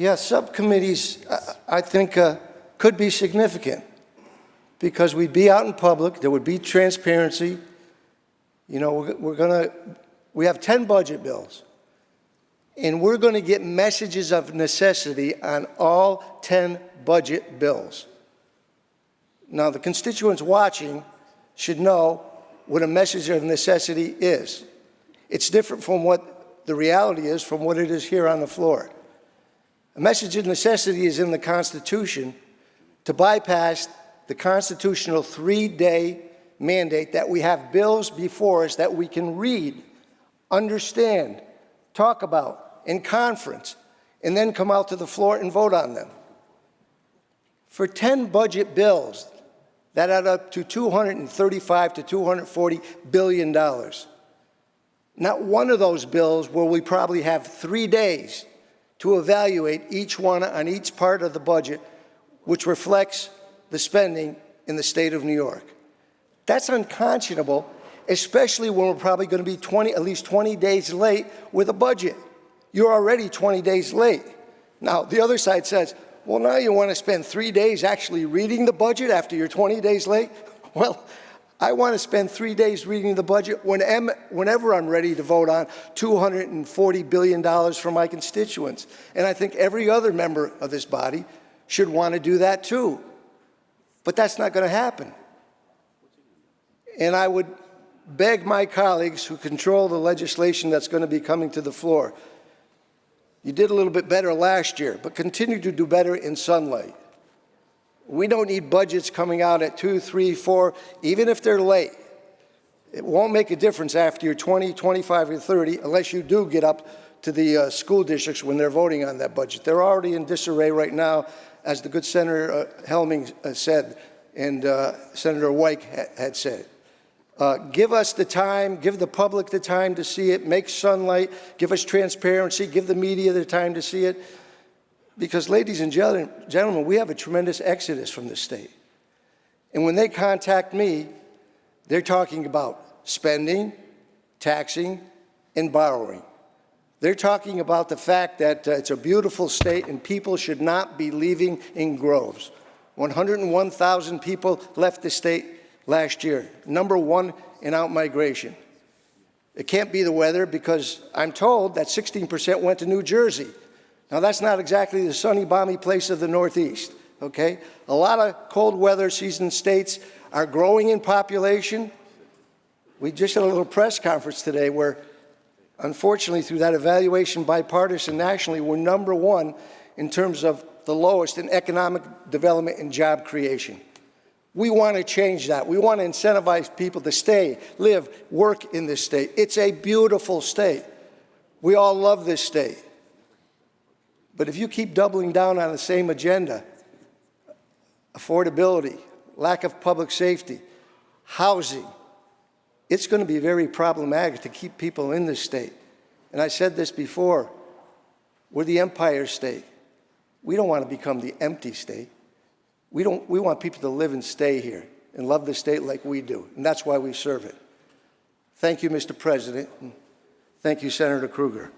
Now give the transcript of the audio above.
Yeah, subcommittees, I think, could be significant because we'd be out in public, there would be transparency. You know, we have 10 budget bills, and we're going to get messages of necessity on all 10 budget bills. Now, the constituents watching should know what a message of necessity is. It's different from what the reality is from what it is here on the floor. A message of necessity is in the Constitution to bypass the constitutional 3-day mandate that we have bills before us that we can read, understand, talk about in conference, and then come out to the floor and vote on them. For 10 budget bills, that add up to $235 to $240 billion. Not one of those bills will we probably have 3 days to evaluate each one on each part of the budget, which reflects the spending in the state of New York. That's unconscionable, especially when we're probably going to be at least 20 days late with a budget. You're already 20 days late. Now, the other side says, well, now you want to spend 3 days actually reading the budget after you're 20 days late? Well, I want to spend 3 days reading the budget whenever I'm ready to vote on $240 billion for my constituents. And I think every other member of this body should want to do that too. But that's not going to happen. And I would beg my colleagues who control the legislation that's going to be coming to the floor, you did a little bit better last year, but continue to do better in sunlight. We don't need budgets coming out at 2, 3, 4, even if they're late. It won't make a difference after you're 20, 25, or 30 unless you do get up to the school districts when they're voting on that budget. They're already in disarray right now, as the good Senator Helming said, and Senator Wyke had said. Give us the time, give the public the time to see it, make sunlight, give us transparency, give the media the time to see it. Because, ladies and gentlemen, we have a tremendous exodus from this state. And when they contact me, they're talking about spending, taxing, and borrowing. They're talking about the fact that it's a beautiful state and people should not be leaving in groves. 101,000 people left the state last year, #1 in out-migration. It can't be the weather because I'm told that 16% went to New Jersey. Now, that's not exactly the sunny, balmy place of the Northeast, okay? A lot of cold weather season states are growing in population. We just had a little press conference today where, unfortunately, through that evaluation bipartisan nationally, we're #1 in terms of the lowest in economic development and job creation. We want to change that. We want to incentivize people to stay, live, work in this state. It's a beautiful state. We all love this state. But if you keep doubling down on the same agenda, affordability, lack of public safety, housing, it's going to be very problematic to keep people in this state. And I said this before, we're the empire state. We don't want to become the empty state. We want people to live and stay here and love the state like we do, and that's why we serve it. Thank you, Mr. President, and thank you, Senator Kruger.